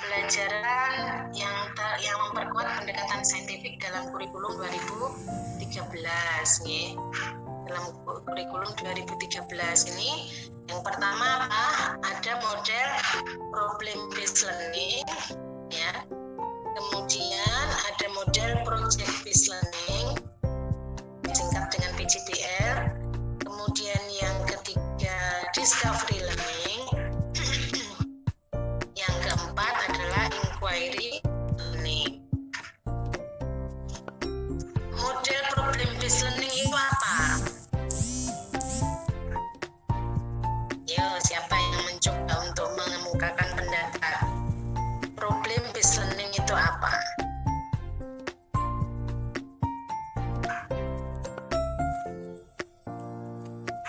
pembelajaran yang memperkuat pendekatan saintifik dalam kurikulum 2013 nih. Dalam kurikulum 2013 ini yang pertama ada model problem based learning ya. Kemudian ada model project based learning disingkat dengan PJBL. Kemudian yang ketiga discovery learning. Yang keempat adalah inquiry learning. Model problem based learning itu apa? Yo, siapa yang mencoba untuk mengemukakan pendapat? Problem based learning itu apa?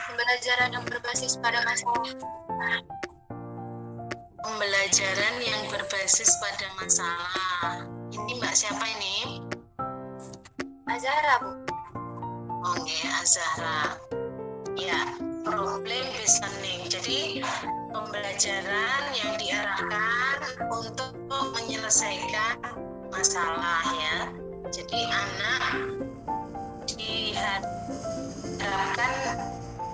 Pembelajaran yang berbasis pada masalah. Pembelajaran yang berbasis pada masalah. Ini Mbak siapa ini? Azahra, Bu. Oke, Azahra. Ya, problem based learning. Jadi pembelajaran yang diarahkan untuk menyelesaikan masalah ya. Jadi anak diharapkan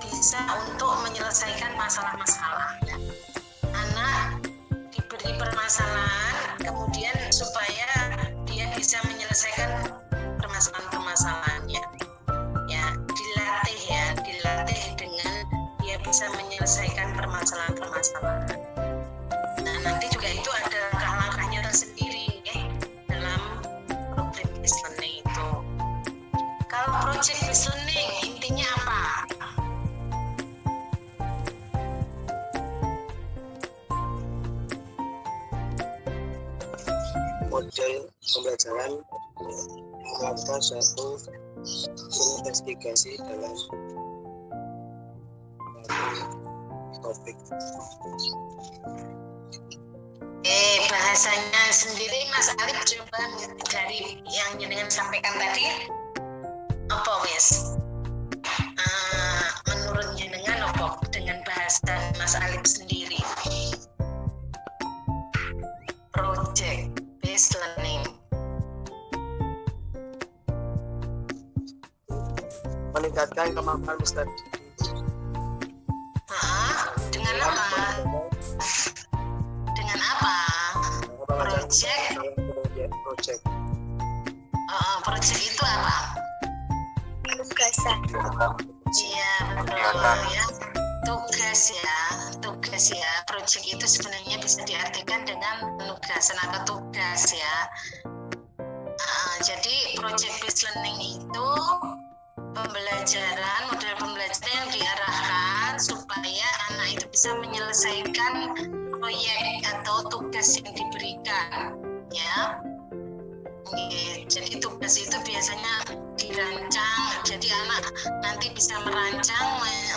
bisa untuk menyelesaikan masalah-masalah ya. Anak diberi permasalahan, kemudian supaya dia bisa menyelesaikan permasalahan-permasalahannya. Ya, dilatih dengan dia bisa menyelesaikan permasalahan-permasalahan. Nah, nanti juga itu ada langkah-langkahnya tersendiri dalam problem based learning itu. Kalau project based learning intinya apa? Model pembelajaran melakukan suatu investigasi dalam topik. Bahasanya sendiri Mas Alif coba dari yang jenengan sampaikan tadi apa wes? Menurut jenengan apa dengan bahasa Mas Alif sendiri? Project based learning. Meningkatkan kemampuan studi. Dengan apa? Dengan apa? Project. Project itu apa? Tugasan. Iya, betul ya. Tugas ya. Project itu sebenarnya bisa diartikan dengan penugasan atau tugas ya. Jadi project based learning itu model pembelajaran yang diarahkan supaya anak itu bisa menyelesaikan proyek atau tugas yang diberikan ya. Jadi tugas itu biasanya dirancang, jadi anak nanti bisa merancang,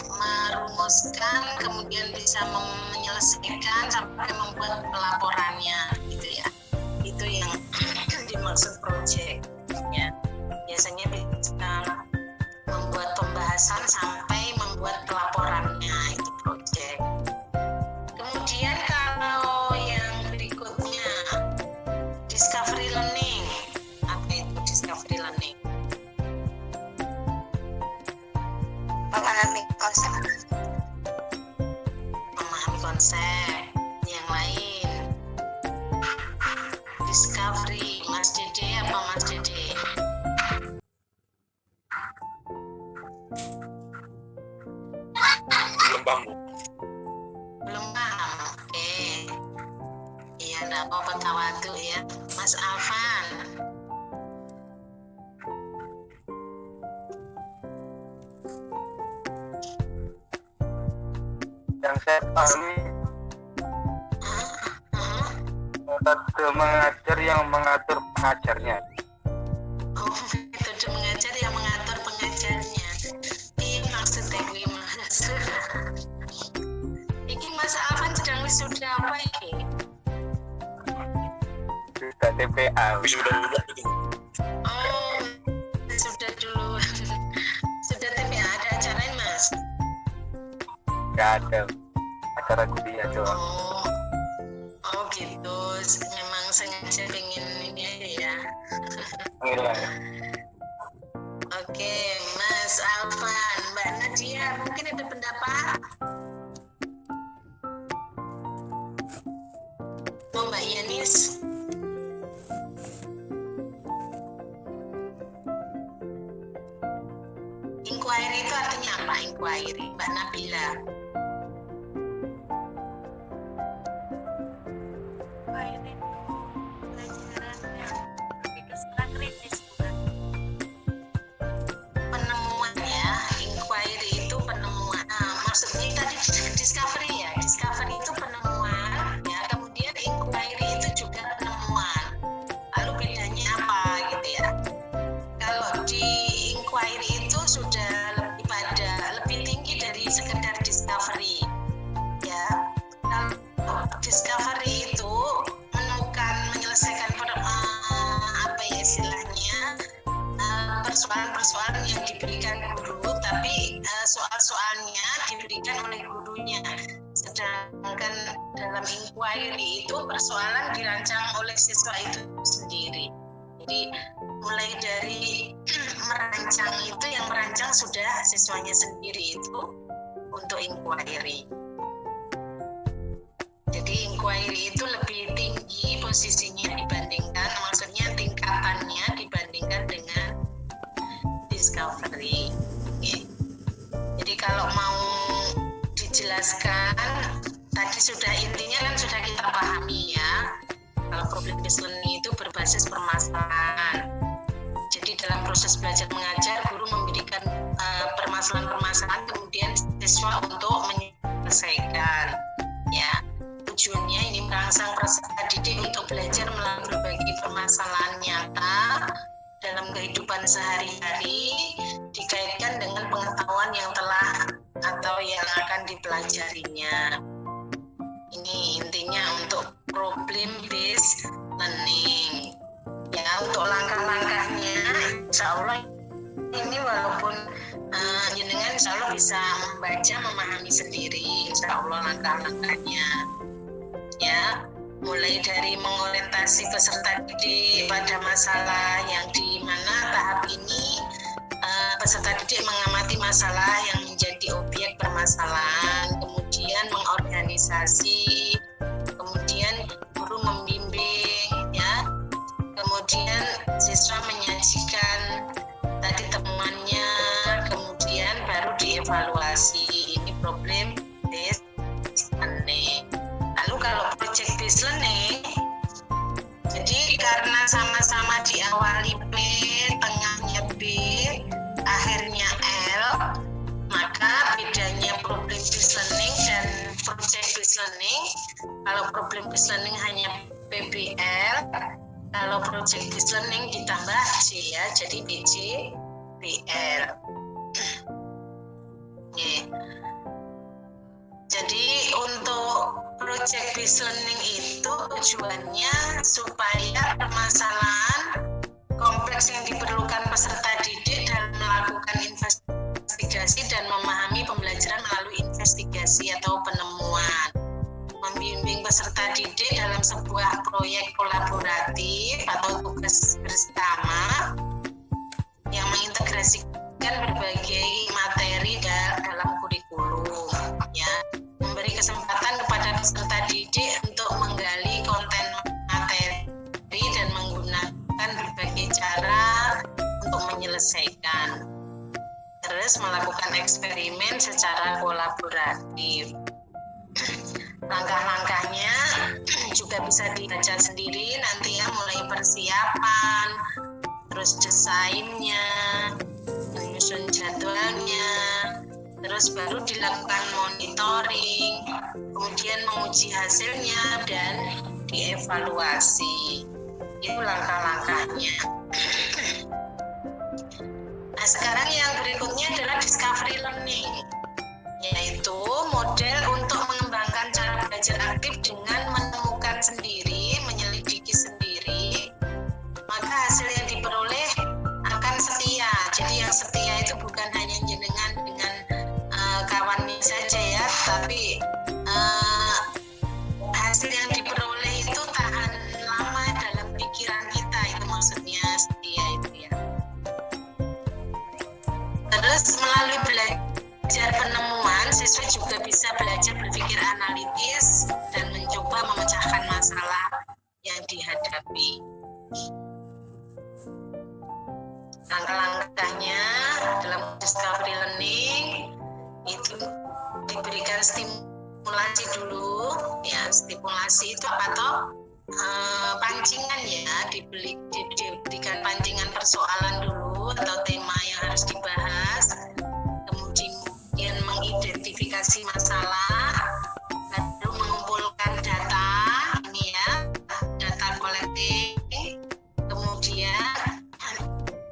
merumuskan, kemudian bisa menyelesaikan sampai membuat pelaporannya gitu ya. Itu yang dimaksud project ya. Biasanya bisa membuat pembahasan sampai membuat pelaporannya, itu project. Kemudian kalau yang berikutnya discovery learning. Apa itu discovery learning? Memahami konsep. Memahami konsep. Yang lain discovery. Mas Dede apa Mas Dede? Belum paham. Oke. Iya, enggak apa-apa tawadu ya. Mas Afan. Yang saya pahami metode mengajar yang mengatur pengajarnya. Oh, metode mengajar yang mengatur pengajarnya. Iya maksudnya gue Mas. Iki Mas Afan sedang wisuda apa ini? Sudah TPA. Sudah Oh, sudah dulu. Sudah TPA ada acara Mas? Gak ada acara kuliah doang. Oh gitu. aja pengen ini aja ya. Ngilang. Oke, Mas Alvan, Mbak Nadia, mungkin ada pendapat? Oh, Mbak Yanis. Inquiry itu artinya apa? Inquiry, Mbak Nabila. Inquiry itu pelajaran yang lebih ke sekolah kritis, bukan? Penemuan ya, inquiry itu penemuan. Maksudnya tadi discovery ya, discovery itu penemuan ya, kemudian inquiry itu juga penemuan. Lalu bedanya apa gitu ya? Kalau di inquiry itu sudah lebih tinggi dari sekedar discovery ya. Kalau discovery itu menyelesaikan apa ya istilahnya, persoalan-persoalan yang diberikan guru, tapi soal-soalnya diberikan oleh gurunya. Sedangkan dalam inquiry itu persoalan dirancang oleh siswa itu sendiri. Jadi mulai dari merancang itu, yang merancang sudah siswanya sendiri itu untuk inquiry. Jadi inquiry itu lebih tinggi posisinya dibandingkan, maksudnya tingkatannya dibandingkan dengan discovery. Oke. Jadi kalau mau dijelaskan, tadi sudah intinya kan sudah kita pahami ya. Kalau problem based learning itu berbasis permasalahan. Jadi dalam proses belajar mengajar, guru memberikan permasalahan-permasalahan, kemudian siswa untuk menyelesaikan. Ya, tujuannya ini merangsang peserta didik untuk belajar melalui berbagai permasalahan nyata dalam kehidupan sehari-hari, dikaitkan dengan pengetahuan yang telah atau yang akan dipelajarinya. Ini intinya untuk problem based learning. Ya, untuk langkah-langkahnya, insya Allah ini walaupun jenengan insya Allah bisa membaca, memahami sendiri, insya Allah langkah-langkahnya. Ya, mulai dari mengorientasi peserta didik pada masalah yang di mana tahap ini peserta didik mengamati masalah yang menjadi objek permasalahan, kemudian mengorganisasi, kemudian guru membimbing, ya, kemudian siswa menyajikan tadi temuannya, kemudian baru dievaluasi. Ini problem based learning. Lalu kalau project based learning, jadi karena sama-sama diawali P, tengahnya B, akhirnya L, maka bedanya problem based learning dan project based learning, kalau problem based learning hanya PBL, kalau project based learning ditambah C ya, jadi BC, BL. Jadi untuk project based learning itu tujuannya supaya permasalahan kompleks yang diperlukan peserta didik dalam melakukan investigasi dan memahami pembelajaran melalui investigasi atau penemuan, membimbing peserta didik dalam sebuah proyek kolaboratif atau tugas bersama yang mengintegrasikan berbagai materi dalam kurikulum, ya, memberi kesempatan kepada peserta didik untuk menggali konten materi dan menggunakan berbagai cara untuk menyelesaikan, terus melakukan eksperimen secara kolaboratif. Langkah-langkahnya juga bisa dibaca sendiri nanti ya, mulai persiapan, terus desainnya, menyusun jadwalnya, terus baru dilakukan monitoring, kemudian menguji hasilnya dan dievaluasi. Itu langkah-langkahnya. Nah, sekarang yang berikutnya adalah discovery learning, yaitu model untuk mengembangkan cara belajar aktif dengan menemukan sendiri, menyelidiki sendiri, maka hasil yang diperoleh akan setia. Jadi yang setia itu bukan hanya jenengan dengan kawannya saja ya, tapi hasil yang diperoleh itu tahan lama dalam kita belajar berpikir analitis dan mencoba memecahkan masalah yang dihadapi. Langkah-langkahnya dalam discovery learning itu diberikan stimulasi dulu, ya. Stimulasi itu apa toh? Pancingan, ya. Diberikan pancingan persoalan dulu atau tema yang harus dibahas, kemudian mengidentifikasi masalah, lalu mengumpulkan data, ini ya, data collecting, kemudian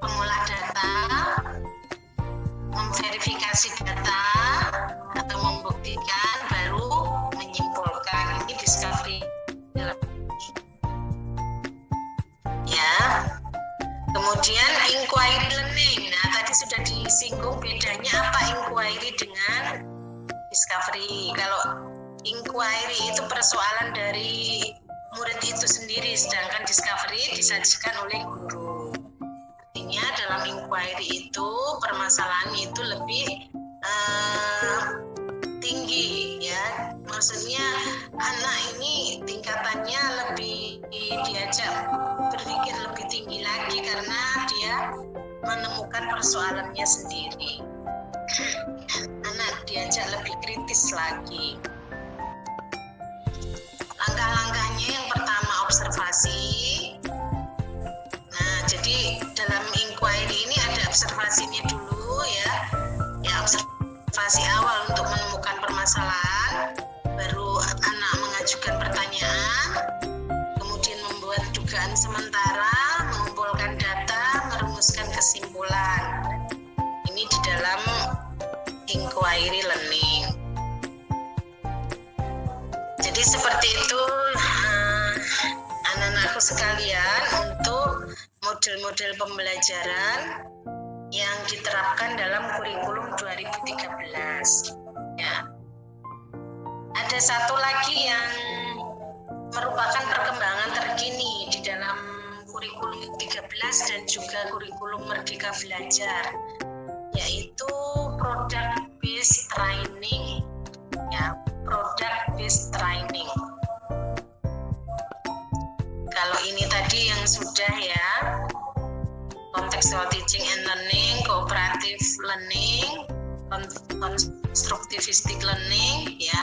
mengolah data, memverifikasi data atau membuktikan, baru menyimpulkan. Ini discovery, ya. Kemudian inquiry learning. Nah, tadi sudah disinggung bedanya apa inquiry dengan discovery. Kalau inquiry itu persoalan dari murid itu sendiri, sedangkan discovery disajikan oleh guru. Artinya dalam inquiry itu permasalahan itu lebih tinggi, ya. Maksudnya anak ini tingkatannya lebih diajak berpikir lebih tinggi lagi karena dia menemukan persoalannya sendiri. Anak diajak lebih kritis lagi. Langkah-langkahnya yang pertama observasi. Nah, jadi dalam inquiry ini ada observasinya dulu, ya. Ya, observasi awal untuk menemukan permasalahan, baru anak mengajukan pertanyaan, kemudian membuat dugaan sementara, mengumpulkan data, merumuskan kesimpulan. Ini di dalam inquiry learning. Jadi seperti itu anak-anakku sekalian untuk model-model pembelajaran yang diterapkan dalam kurikulum 2013. Ya. Ada satu lagi yang merupakan perkembangan terkini di dalam kurikulum 13 dan juga kurikulum Merdeka Belajar, yaitu product based training, ya, product based training. Kalau ini tadi yang sudah, ya, contextual teaching and learning, cooperative learning, constructivistic learning, ya.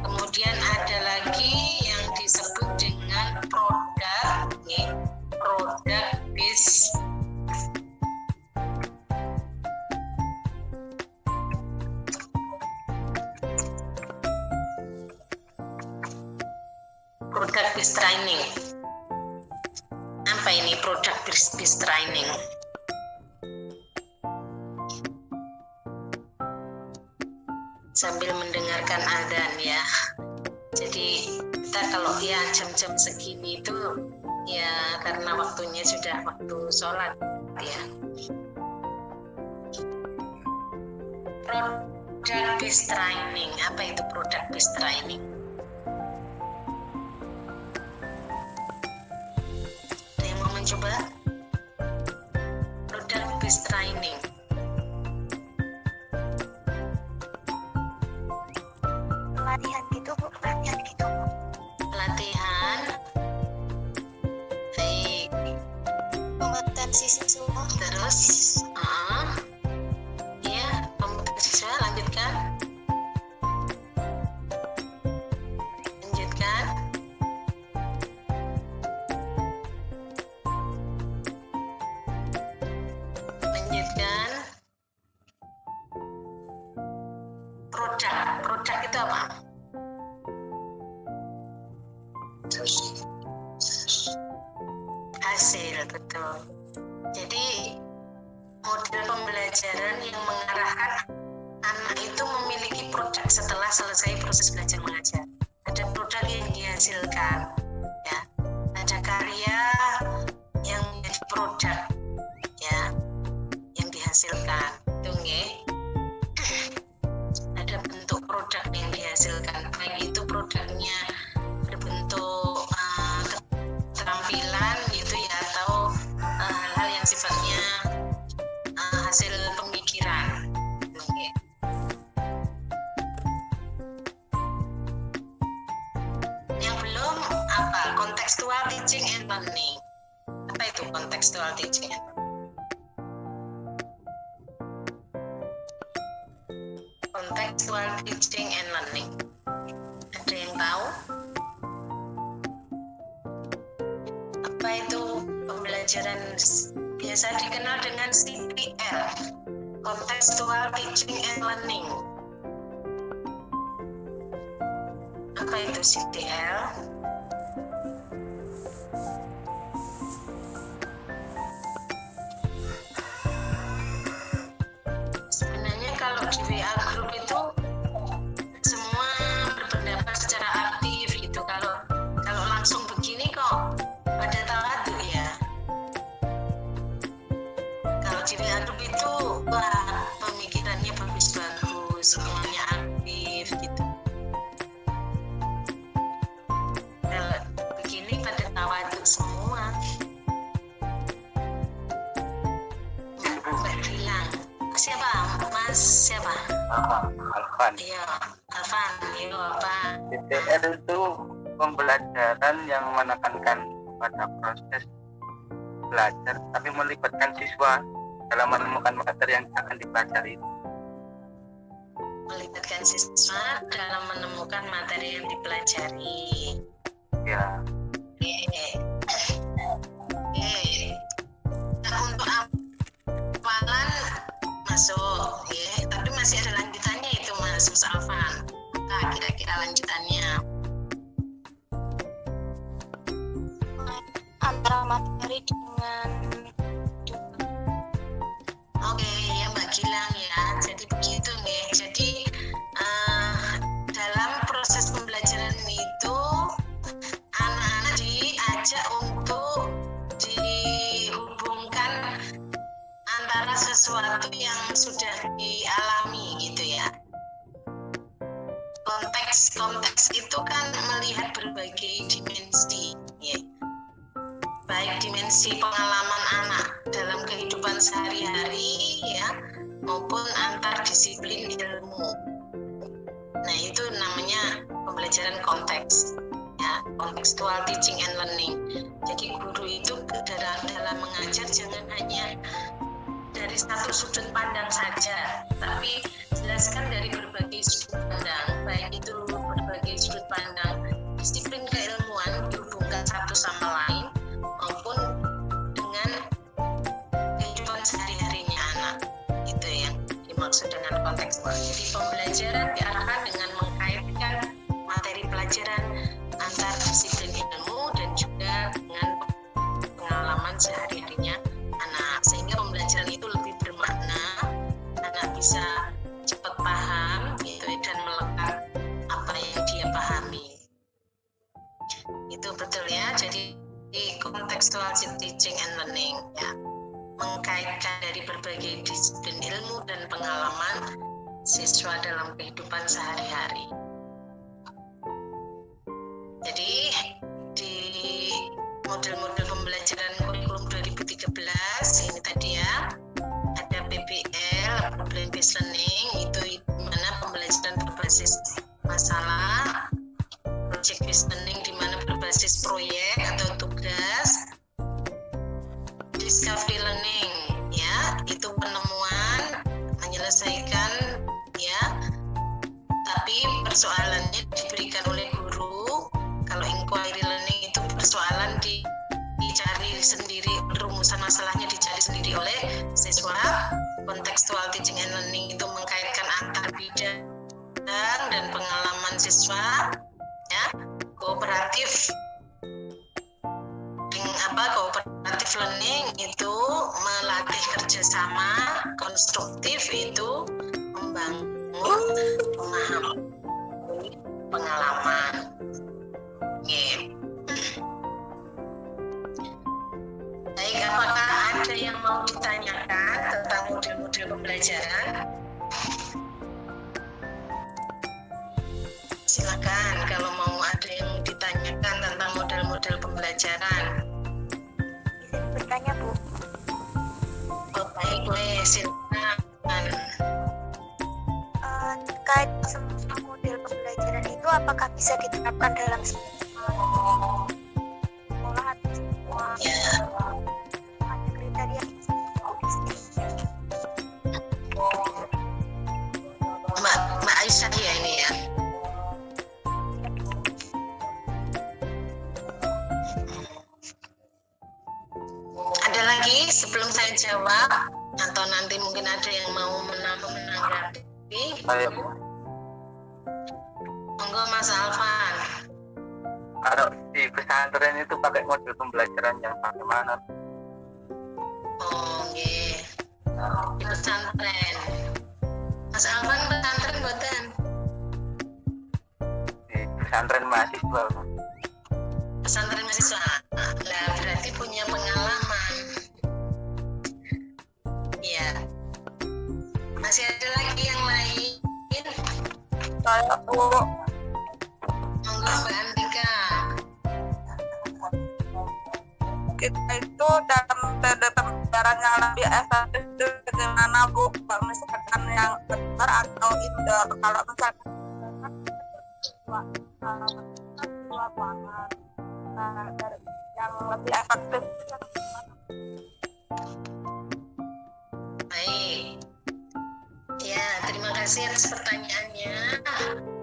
Kemudian ada lagi yang disebut dengan product based training. Apa ini product based training? Sambil mendengarkan adzan, ya. Jadi kita kalau ya jam-jam segini itu ya karena waktunya sudah waktu sholat, ya. Product based training, apa itu product based training? Ada yang mau mencoba? Product based training. Pelatihan gitu Bu. Pelatihan. Baik. Kompetensi siswa. Terus, ya, kompetensi lanjutkan. Produk itu apa? Hasil, betul. Jadi model pembelajaran yang mengarahkan anak itu memiliki produk setelah selesai proses belajar mengajar. Ada produk yang dihasilkan, ya. Ada karya yang menjadi produk, ya, yang dihasilkan. Itu nggih. Ada bentuk produk yang dihasilkan, baik itu produknya berbentuk keterampilan gitu ya, atau hal-hal yang sifatnya hasil pemikiran. teaching and learning. Apa itu contextual teaching and learning? Contextual teaching and learning. Ada yang tahu? Apa itu pembelajaran biasa dikenal dengan CTL? Contextual teaching and learning. Apa itu CTL? Sebenarnya kalau di WA group itu semua berpendapat secara aktif gitu. Kalau langsung begini kok pada tawadhu ya. Kalau di WA group itu wah pemikirannya bagus-bagus, semuanya aktif gitu. Kalau begini pada tawadhu semua. Mbak bilang siapa? Mas siapa? Alfan. Iya, Alvan. Iya, apa? CTL itu pembelajaran yang menekankan pada proses belajar tapi melibatkan siswa dalam menemukan materi yang akan dipelajari. Melibatkan siswa dalam menemukan materi yang dipelajari. Ya, Nah, untuk awalan masuk, ya. Tapi masih ada lanjutannya itu Mas Alvan. Nah, kira-kira lanjutannya. Antara materi dengan Oke, ya Mbak Gilang ya. Jadi begitu nih. Jadi dalam proses pembelajaran itu anak-anak diajak untuk dihubungkan antara sesuatu yang sudah dialami gitu ya. Konteks itu kan melihat berbagai dimensi ya. Baik dimensi pengalaman anak dalam kehidupan sehari-hari ya maupun antar disiplin ilmu. Nah, itu namanya pembelajaran konteks ya, contextual teaching and learning. Jadi guru itu dalam mengajar jangan hanya dari satu sudut pandang saja, tapi jelaskan dari berbagai sudut pandang, baik itu berbagai sudut pandang disiplin keilmuan dihubungkan satu sama lain maupun dengan kehidupan sehari-harinya anak. Itu yang dimaksud dengan kontekstual. Jadi pembelajaran diarahkan dengan mengkaitkan materi pelajaran antar disiplin ilmu dan juga dengan pengalaman sehari-harinya anak, sehingga pembelajaran itu lebih bermakna, anak bisa cepat paham gitu dan melekat apa yang dia pahami. Itu betul ya. Jadi contextual teaching and learning ya, mengkaitkan dari berbagai disiplin ilmu dan pengalaman siswa dalam kehidupan sehari-hari. Jadi di model-model pembelajaran kurikulum 2013 ini tadi ya, ada PBL, problem based learning, itu di mana pembelajaran berbasis masalah, project based learning di mana berbasis proyek atau tugas, discovery learning ya, itu penemuan, menyelesaikan ya, tapi persoalannya diberikan oleh guru. Kalau inquiry learning itu persoalan dicari sendiri, rumusan masalahnya dicari sendiri oleh siswa. Contextual teaching and learning itu mengkaitkan antar bidang dan pengalaman siswa ya. Kooperatif cooperative learning itu melatih kerjasama, konstruktif itu membangun pemahaman pengalaman. Baik, apakah ada yang mau ditanyakan tentang model-model pembelajaran? Silakan kalau mau ada yang ditanyakan tentang model-model pembelajaran. bertanya Bu. Oh, baik, silakan. Terkait semua model pembelajaran itu apakah bisa diterapkan dalam sekolah lagi sebelum saya jawab atau nanti mungkin ada yang mau menanggapi? Ayo, Monggo Mas Alvan. kalau di pesantren itu pakai model pembelajaran yang bagaimana? Oh, nggih. Di pesantren. Mas Alvan pesantren mboten? Di pesantren mahasiswa. Pesantren mahasiswa. Lah berarti punya pengalaman. Iya. Masih ada lagi yang lain? Saya tuh Monggo Mbak Andika. kita itu dalam metode pembelajaran yang lebih efektif itu bagaimana Bu? Kalau misalkan yang outdoor atau indoor, kalau misalkan yang lebih efektif Baik. Ya, terima kasih atas pertanyaannya.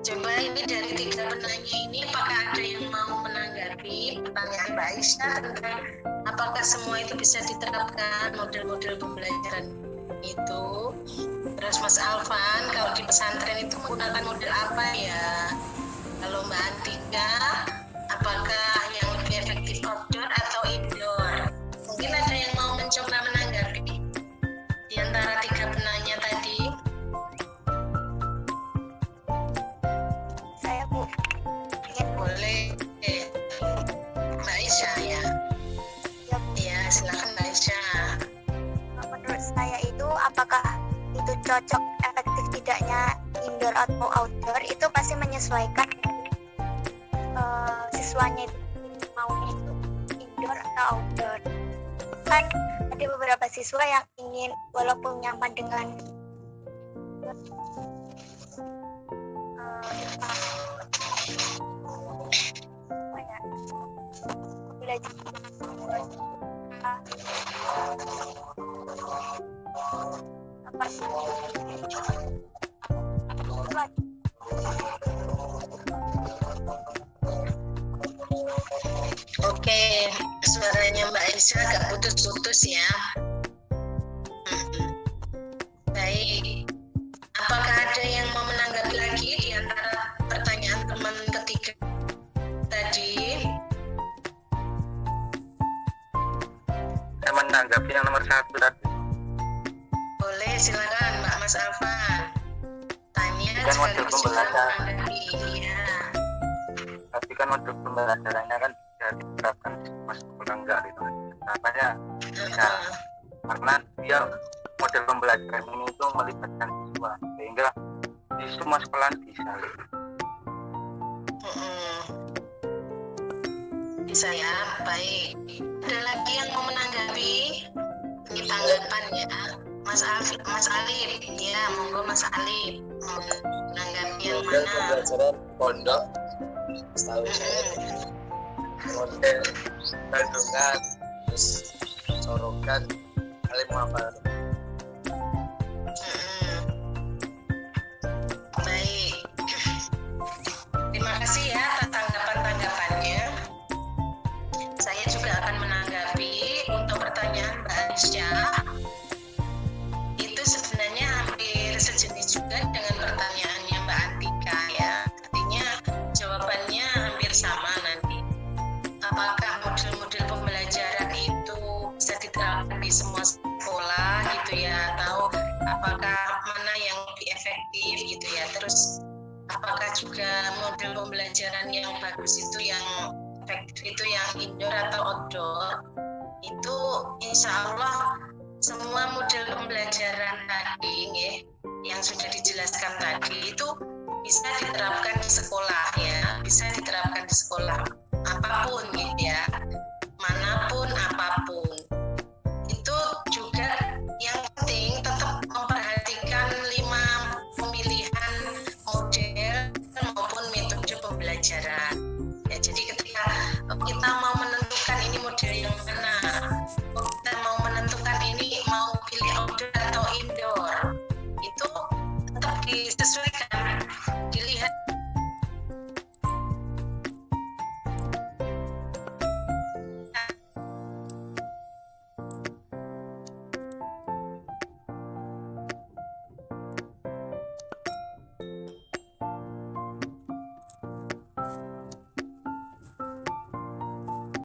Coba ini dari 3 penanya ini apakah ada yang mau menanggapi pertanyaan Mbak Aisyah tentang apakah semua itu bisa diterapkan model-model pembelajaran itu? Terus Mas Alvan, kalau di pesantren itu menggunakan model apa ya? Kalau Mbak Andika, apakah yang lebih efektif outdoor atau indoor? Mungkin ada yang mau mencoba menanggapi di antara 3 penanya tadi. Saya Bu ingin Boleh Mbak Aisyah ya? ya Bu, Iya, silakan Mbak Aisyah. menurut saya itu apakah itu cocok efektif tidaknya indoor atau outdoor itu pasti menyesuaikan siswanya itu maunya itu indoor atau outdoor. Kan ada beberapa siswa yang ingin walaupun nyaman dengan belajar Oke, suaranya Mbak Aisyah agak putus-putus ya. Baik. Apakah ada yang mau menanggapi lagi di antara pertanyaan teman ketiga tadi? Saya menanggapi yang nomor 1 tadi. Boleh, silakan Mbak Mas Alvan. Time-nya Kan model sekaligus juga pembelajaran. menanggapi. Iya. Tapi kan model pembelajarannya kan bisa diterapkan di semua sekolah enggak gitu. Namanya Heeh. karena dia model pembelajaran ini itu melibatkan siswa sehingga di semua sekolah bisa. Bisa ya, baik. Ada lagi yang mau menanggapi? Ini tanggapannya, Mas Alif. Ya, monggo Mas Alif. Mau menanggapi yang model mana? pembelajaran pondok setahu saya model kandungan terus sorokan alim apa Baik. Terima kasih ya atas tanggapan-tanggapannya. Saya juga akan menanggapi untuk pertanyaan Mbak Aisyah. Itu sebenarnya hampir sejenis juga dengan pertanyaannya Mbak Andika ya. Artinya jawabannya hampir sama nanti. Apakah model-model pembelajaran itu bisa diterapkan di semua sekolah gitu ya, atau apakah mana yang lebih efektif gitu ya. Terus apakah juga model pembelajaran yang bagus itu yang efektif itu yang indoor atau outdoor? Itu insya Allah semua model pembelajaran tadi yang sudah dijelaskan tadi itu bisa diterapkan di sekolah ya, bisa diterapkan di sekolah apapun gitu ya, manapun apapun. Itu juga yang penting tetap memperhatikan 5 pemilihan model maupun metode pembelajaran. Ya, jadi ketika kita mau menentukan ini model yang mana, kita mau menentukan ini mau pilih outdoor atau indoor, itu tetap disesuaikan